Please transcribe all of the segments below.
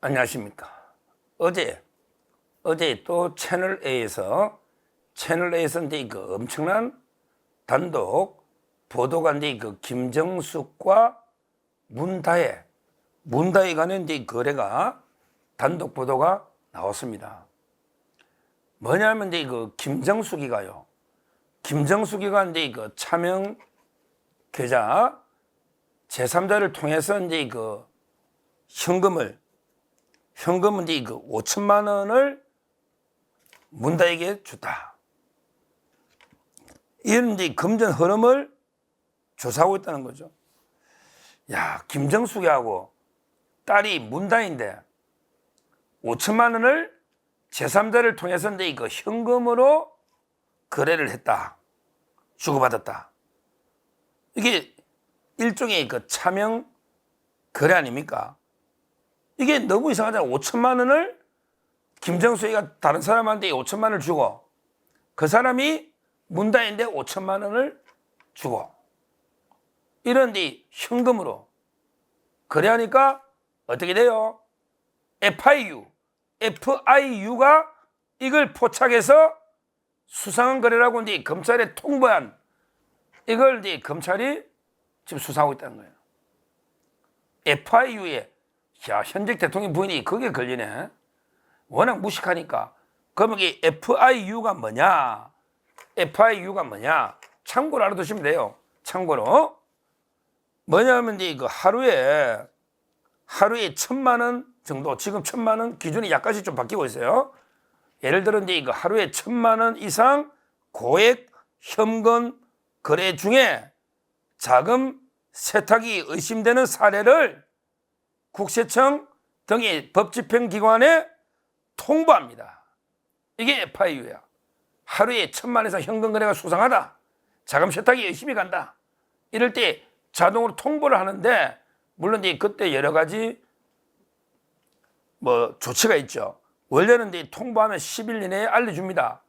안녕하십니까. 어제 또 채널A에서 이제 그 엄청난 단독 보도가 이제 그 김정숙과 문다혜 간의 이제 거래가 단독 보도가 나왔습니다. 뭐냐면 이제 그 김정숙이가 이제 그 차명 계좌 제3자를 통해서 이제 그 현금을 이제 그 5천만 원을 문다에게 줬다. 이런 이제 금전 흐름을 조사하고 있다는 거죠. 야, 김정숙이하고 딸이 문다인데 5천만 원을 제3자를 통해서 이제 그 현금으로 거래를 했다. 주고받았다. 이게 일종의 그 차명 거래 아닙니까? 이게 너무 이상하잖아. 5천만 원을 김정숙이가 다른 사람한테 5천만 원을 주고 그 사람이 문다인데 5천만 원을 주고 이런 데 현금으로 거래하니까 어떻게 돼요? FIU가 이걸 포착해서 수상한 거래라고 이제 검찰에 통보한 이걸 이제 검찰이 지금 수사하고 있다는 거예요. FIU에 현직 대통령 부인이 거기에 걸리네. 워낙 무식하니까. 그러면 이 FIU가 뭐냐? 참고로 알아두시면 돼요. 참고로. 뭐냐면 이제 그 하루에 1,000만 원 정도, 지금 1,000만 원 기준이 약간씩 좀 바뀌고 있어요. 예를 들어 이제 그 하루에 1,000만 원 이상 고액 현금 거래 중에 자금 세탁이 의심되는 사례를 국세청 등의 법집행기관에 통보합니다. 이게 FIU야. 하루에 1,000만 원 이상 현금 거래가 수상하다. 자금 세탁이 의심이 간다. 이럴 때 자동으로 통보를 하는데 물론 이제 그때 여러 가지 뭐 조치가 있죠. 원래는 이제 통보하면 10일 이내에 알려줍니다.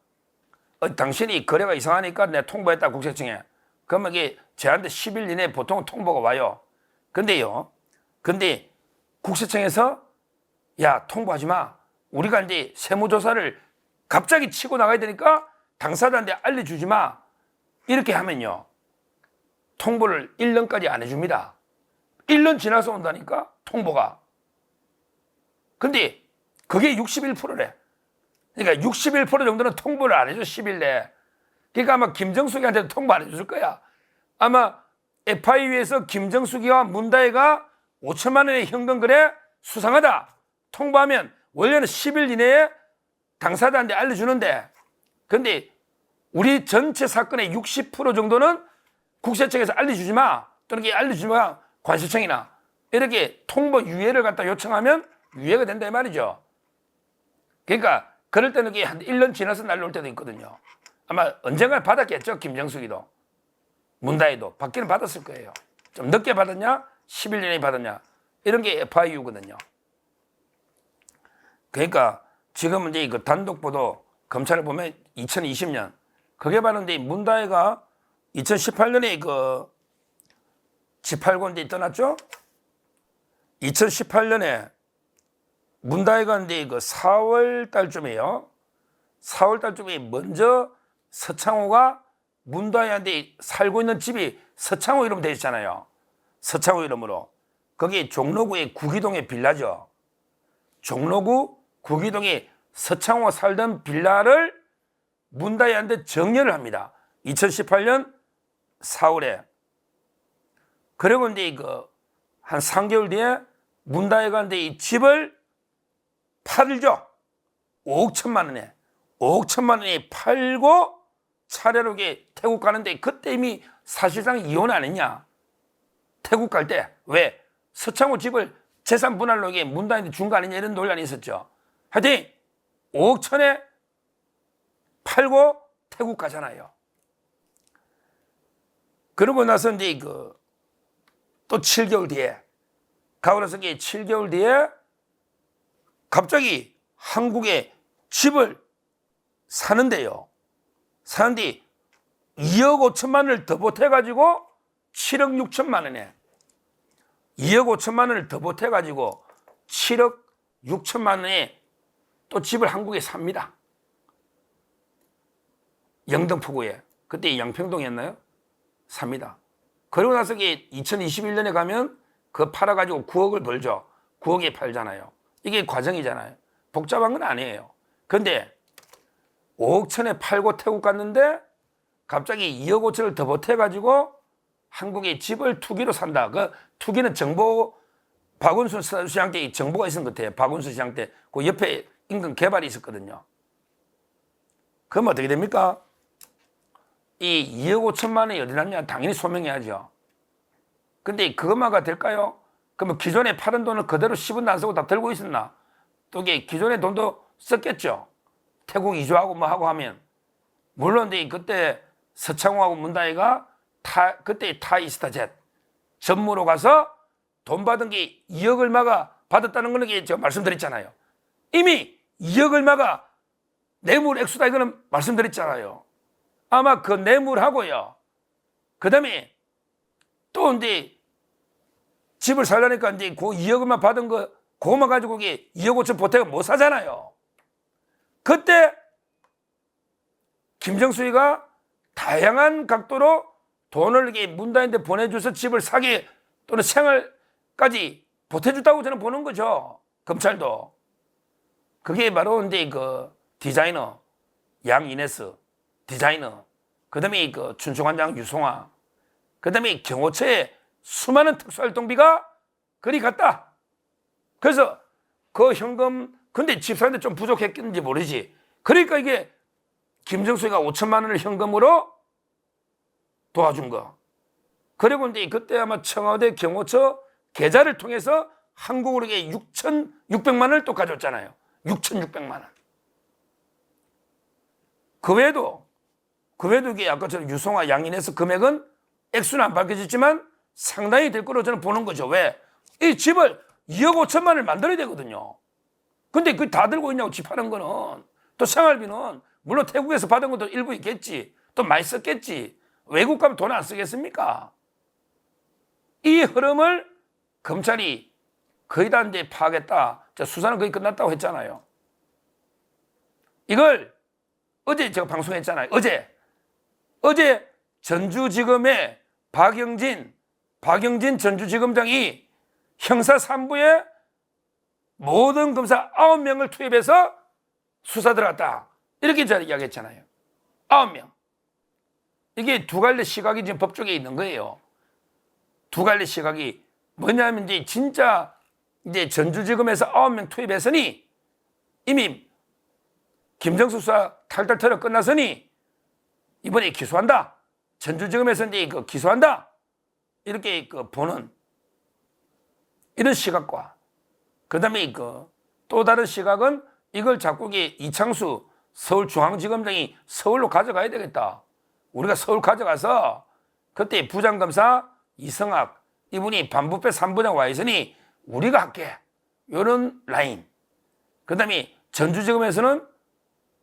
당신이 거래가 이상하니까 내가 통보했다 국세청에. 그러면 이게 저한테 10일 이내에 보통 통보가 와요. 근데 국세청에서 야, 통보하지 마. 우리가 이제 세무조사를 갑자기 치고 나가야 되니까 당사자한테 알려주지 마. 이렇게 하면요. 통보를 1년까지 안 해줍니다. 1년 지나서 온다니까 통보가. 근데 그게 61%래. 그러니까 61% 정도는 통보를 안 해줘, 10일 내에. 그러니까 아마 김정숙이한테도 통보 안 해줄 거야. 아마 FIU에서 김정숙이와 문다혜가 5천만 원의 현금 거래 수상하다. 통보하면 원래는 10일 이내에 당사자한테 알려주는데 근데 우리 전체 사건의 60% 정도는 국세청에서 알려주지 마. 또는 알려주지 마. 관세청이나 이렇게 통보 유예를 갖다 요청하면 유예가 된다 이 말이죠. 그러니까 그럴 때는 한 1년 지나서 날라올 때도 있거든요. 아마 언젠가 받았겠죠. 김정숙이도 문다혜도 받기는 받았을 거예요. 좀 늦게 받았냐 10일 전에 받았냐 이런 게 FIU거든요. 그러니까 지금 이제 그 단독 보도 검찰을 보면 2020년 그게 바로 이제 문다혜가 2018년에 그 G8고 이제 떠났죠. 2018년에 문다혜가 이제 그 4월 달쯤이에요. 4월 달쯤에 먼저 서창호가 문다혜한테 살고 있는 집이 서창호 이름 되어 있잖아요. 서창호 이름으로. 거기 종로구의 구기동의 빌라죠. 종로구 구기동에 서창호가 살던 빌라를 문다혜한테 정려를 합니다. 2018년 4월에. 그리고 이제 한 3개월 뒤에 문다혜가 이제 이 집을 팔죠. 5억 1천만 원에. 5억 1천만 원에 팔고 차례로 태국 가는데 그때 이미 사실상 이혼 안 했냐. 태국 갈 때. 왜? 서창호 집을 재산 분할로 문다혜한테 준 거 아니냐 이런 논란이 있었죠. 하여튼 5억 1천에 팔고 태국 가잖아요. 그러고 나서 이제 또 7개월 뒤에 가고 나서 7개월 뒤에 갑자기 한국에 집을 사는데요. 사는데 2억 5천만 원을 더 보태가지고 7억 6천만 원에 2억 5천만 원을 더 보태가지고 7억 6천만 원에 또 집을 한국에 삽니다. 영등포구에. 그때 양평동이었나요? 삽니다. 그리고 나서 2021년에 가면 그거 팔아가지고 9억을 벌죠. 9억에 팔잖아요. 이게 과정이잖아요. 복잡한 건 아니에요. 근데 5억 천에 팔고 태국 갔는데 갑자기 2억 5천을 더 보태가지고 한국에 집을 투기로 산다. 그 투기는 정보, 박원순 시장 때 정보가 있었던 것 같아요. 박원순 시장 때 그 옆에 인근 개발이 있었거든요. 그럼 어떻게 됩니까? 이 2억 5천만 원이 어디 났냐? 당연히 소명해야죠. 근데 그것만가 될까요? 그러면 기존에 팔은 돈을 그대로 10원도 안 쓰고 다 들고 있었나? 또 이게 기존의 돈도 썼겠죠. 태국 이주하고 뭐 하고 하면. 물론 그때 서창호하고 문다희가 그때 타이스타젯 전무로 가서 돈 받은 게 2억 얼마가 받았다는 거는 제가 말씀드렸잖아요. 이미 2억 얼마가 뇌물 액수다 이거는 말씀드렸잖아요. 아마 그 뇌물하고요. 그 다음에 또 집을 살려니까 그 2억 얼마 받은 거 그것만 가지고 2억 5천 보태가 못 사잖아요. 그때 김정수이가 다양한 각도로 돈을 문다인데 보내줘서 집을 사게 또는 생활까지 보태줬다고 저는 보는 거죠. 검찰도. 그게 바로 그 디자이너 양이네스 디자이너, 그 다음에 그 춘추관장 유송아, 그 다음에 경호처의 수많은 특수활동비가 그리 갔다. 그래서 그 현금, 근데 집사는데 좀 부족했겠는지 모르지. 그러니까 이게 김정수가 5천만 원을 현금으로 도와준 거. 그리고 그때 아마 청와대 경호처 계좌를 통해서 한국으로 6,600만 원을 또 가져왔잖아요. 6,600만 원. 그 외에도 이게 아까처럼 유송아 양인해서 금액은 액수는 안 밝혀졌지만 상당히 될 거로 저는 보는 거죠. 왜? 이 집을 2억 5천만 원을 만들어야 되거든요. 근데 그게 다 들고 있냐고 집 하는 거는. 또 생활비는 물론 태국에서 받은 것도 일부 있겠지. 또 많이 썼겠지. 외국 가면 돈 안 쓰겠습니까? 이 흐름을 검찰이 거의 다 파악했다. 수사는 거의 끝났다고 했잖아요. 이걸 어제 제가 방송했잖아요. 어제 전주지검의 박영진 전주지검장이 형사 3부에 모든 검사 9명을 투입해서 수사 들어갔다. 이렇게 제가 이야기했잖아요. 9명. 이게 두 갈래 시각이 지금 법조계에 있는 거예요. 두 갈래 시각이 뭐냐면 진짜 전주지검에서 9명 투입했으니 이미 김정수 수사 탈탈 털어 끝났으니 이번에 기소한다. 전주지검에서 기소한다. 이렇게 보는 이런 시각과 그 다음에 또 다른 시각은 이걸 자꾸 이창수 서울중앙지검장이 서울로 가져가야 되겠다. 우리가 서울 가져가서 그때 부장검사 이성학 이분이 반부패 3부장 와 있으니 우리가 할게. 이런 라인. 그 다음에 전주지검에서는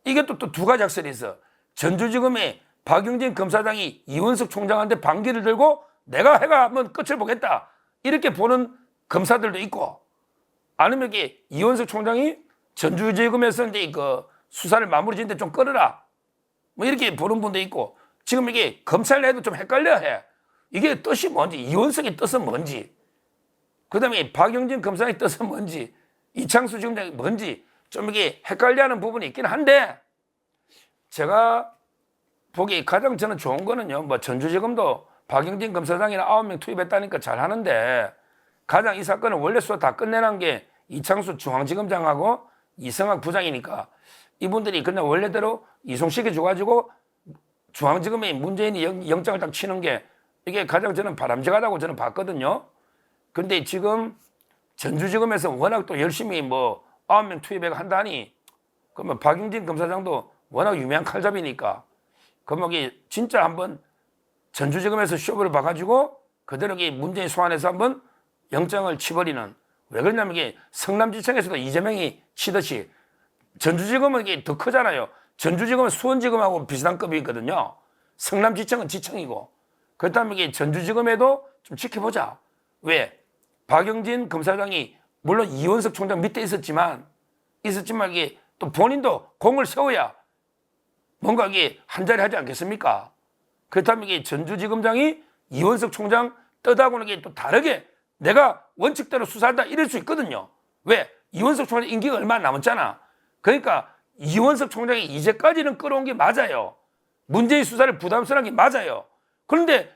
이게 또 두 가지 학설이 있어. 전주지검에 박영진 검사장이 이원석 총장한테 반기를 들고 내가 해가 한번 끝을 보겠다. 이렇게 보는 검사들도 있고 아니면 이원석 총장이 전주지검에서 수사를 마무리 짓는데 좀 끌어라. 뭐 이렇게 보는 분도 있고 지금 이게 검찰 내도 좀 헷갈려 해. 이게 뜻이 뭔지, 이원석의 뜻은 뭔지, 그 다음에 박영진 검사의 뜻은 뭔지, 이창수 지검장이 뭔지 좀 이게 헷갈려 하는 부분이 있긴 한데 제가 보기 가장 저는 좋은 거는요, 뭐 전주지검도 박영진 검사장이나 9명 투입했다니까 잘 하는데 가장 이 사건을 원래 수사 다 끝내는 게 이창수 중앙지검장하고 이성학 부장이니까 이분들이 그냥 원래대로 이송시켜줘가지고 중앙지검에 문재인이 영장을 딱 치는 게 이게 가장 저는 바람직하다고 저는 봤거든요. 근데 지금 전주지검에서 워낙 또 열심히 9명 투입해 한다니 그러면 박영진 검사장도 워낙 유명한 칼잡이니까 그러면 이게 진짜 한번 전주지검에서 쇼부를 봐가지고 그대로 문재인 소환해서 한번 영장을 치버리는, 왜 그러냐면 이게 성남지청에서도 이재명이 치듯이 전주지검은 이게 더 크잖아요. 전주지검은 수원지검하고 비슷한 급이 있거든요. 성남지청은 지청이고. 그렇다면 이게 전주지검에도 좀 지켜보자. 왜? 박영진 검사장이 물론 이원석 총장 밑에 있었지만 이게 또 본인도 공을 세워야 뭔가 이게 한 자리 하지 않겠습니까? 그렇다면 이게 전주지검장이 이원석 총장 뜻하고는 이게 또 다르게 내가 원칙대로 수사한다 이럴 수 있거든요. 왜? 이원석 총장 임기가 얼마 안 남았잖아. 그러니까 이원석 총장이 이제까지는 끌어온 게 맞아요. 문재인 수사를 부담스러운 게 맞아요. 그런데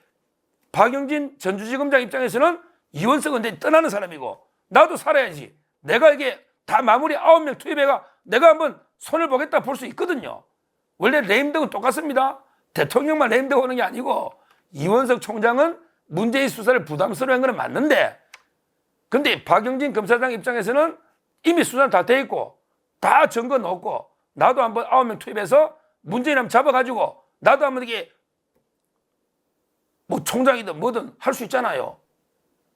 박영진 전주지검장 입장에서는 이원석은 내 떠나는 사람이고 나도 살아야지. 내가 이게 다 마무리 9명 투입해가 내가 한번 손을 보겠다 볼 수 있거든요. 원래 레임덕은 똑같습니다. 대통령만 레임덕 오는 게 아니고 이원석 총장은 문재인 수사를 부담스러워한 건 맞는데 근데 박영진 검사장 입장에서는 이미 수사는 다 돼 있고 다 증거 넣었고 나도 한번 9명 투입해서 문재인 한번 잡아가지고 나도 한번 이게 뭐 총장이든 뭐든 할 수 있잖아요.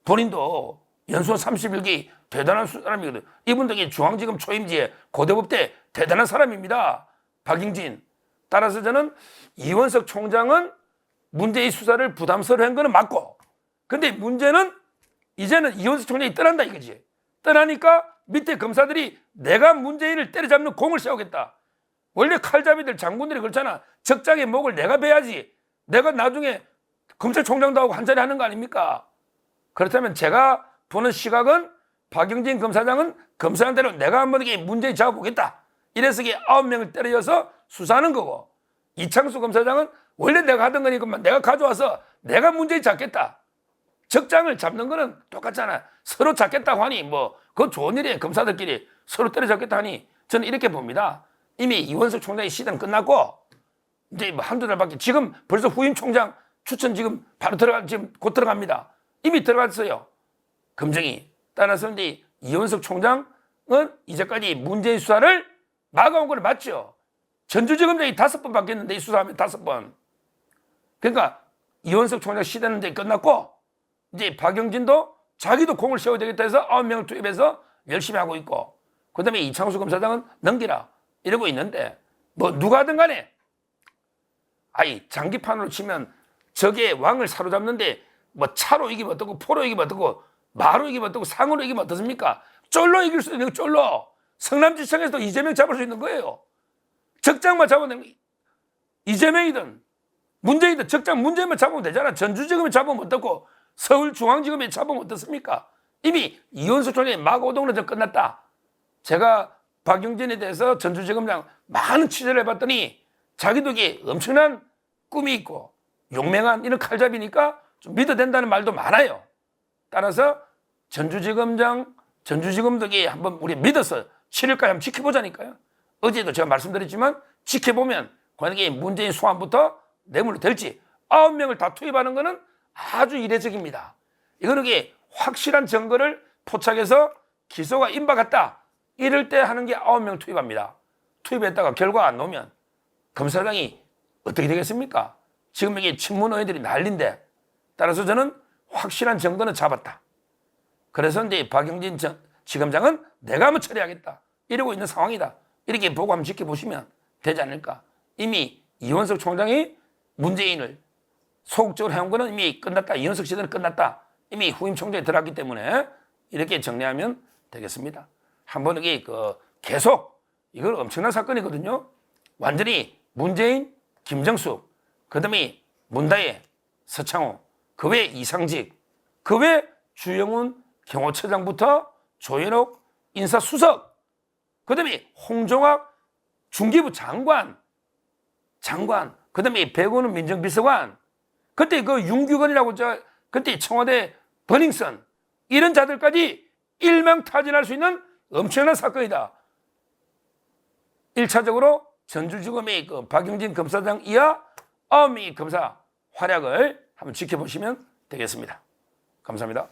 본인도 연수원 31기 대단한 사람이거든. 이분들이 중앙지검 초임지에 고대법대 대단한 사람입니다. 박영진. 따라서 저는 이원석 총장은 문재인 수사를 부담스러워한 거는 맞고 근데 문제는 이제는 이원석 총장이 떠난다 이거지. 떠나니까 밑에 검사들이 내가 문재인을 때려잡는 공을 세우겠다. 원래 칼잡이들 장군들이 그렇잖아. 적장의 목을 내가 베야지. 내가 나중에 검찰총장도 하고 한 자리 하는 거 아닙니까? 그렇다면 제가 보는 시각은 박영진 검사장은 검사한 대로 내가 한번 이게 문재인 잡아보겠다. 이래서 이게 9명을 때려서 수사하는 거고 이창수 검사장은 원래 내가 하던 거니까 내가 가져와서 내가 문재인 잡겠다. 적장을 잡는 거는 똑같잖아. 서로 잡겠다고 하니 뭐 그건 좋은 일이에요. 검사들끼리 서로 때려잡겠다 하니 저는 이렇게 봅니다. 이미 이원석 총장의 시대는 끝났고 이제 뭐 한두 달밖에 지금 벌써 후임 총장 추천 지금 바로 지금 곧 들어갑니다. 이미 들어갔어요. 검증이. 따라서 이제 이원석 총장은 이제까지 문재인 수사를 막아온 걸 맞죠. 전주지검장이 5번 바뀌었는데 이 수사하면 5번. 그러니까 이원석 총장 시대는 이제 끝났고 이제 박영진도 자기도 공을 세워야 되겠다 해서 9명을 투입해서 열심히 하고 있고 그다음에 이창수 검사장은 넘기라 이러고 있는데 뭐 누가 하든 간에 아이 장기판으로 치면 적의 왕을 사로잡는데 뭐 차로 이기면 어떻고 포로 이기면 어떻고 마로 이기면 어떻고 상으로 이기면 어떻습니까? 쫄로 이길 수 있는 거 쫄로. 성남지청에서도 이재명 잡을 수 있는 거예요. 적장만 잡아내면 이재명이든 문재인이든 적장 문재인만 잡으면 되잖아. 전주지검에 잡으면 어떻고 서울중앙지검에 잡으면 어떻습니까? 이미 이원석 총장이 막오동으로 끝났다. 제가 박영진에 대해서 전주지검장 많은 취재를 해봤더니 자기도 이게 엄청난 꿈이 있고 용맹한 이런 칼잡이니까 좀 믿어도 된다는 말도 많아요. 따라서 전주지검도 한번 우리 믿어서 7일까지 한번 지켜보자니까요. 어제도 제가 말씀드렸지만 지켜보면 만약에 문재인 소환부터 뇌물로 될지 9명을 다 투입하는 것은 아주 이례적입니다. 이거는 확실한 증거를 포착해서 기소가 임박했다. 이럴 때 하는 게 9명 투입합니다. 투입했다가 결과 안 나오면 검사장이 어떻게 되겠습니까? 지금 이게 친문의원들이 난린데 따라서 저는 확실한 증거는 잡았다. 그래서 이제 박영진 지검장은 내가 한번 처리하겠다. 이러고 있는 상황이다. 이렇게 보고 한번 지켜보시면 되지 않을까. 이미 이원석 총장이 문재인을 소극적으로 해온 거는 이미 끝났다. 이원석 시대는 끝났다. 이미 후임 총장이 들어갔기 때문에 이렇게 정리하면 되겠습니다. 한번 이게 계속 이건 엄청난 사건이거든요. 완전히 문재인, 김정숙, 그다음에 문다혜, 서창호, 그 외 이상직, 그 외 주영훈 경호처장부터 조현옥 인사수석, 그다음에 홍종학 중기부 장관, 그다음에 백원우 민정비서관, 그때 윤규건이라고 그때 청와대 버닝썬 이런 자들까지 일망타진할 수 있는 엄청난 사건이다. 1차적으로 전주지검의 박영진 검사장 이하 9명의 검사 활약을 한번 지켜보시면 되겠습니다. 감사합니다.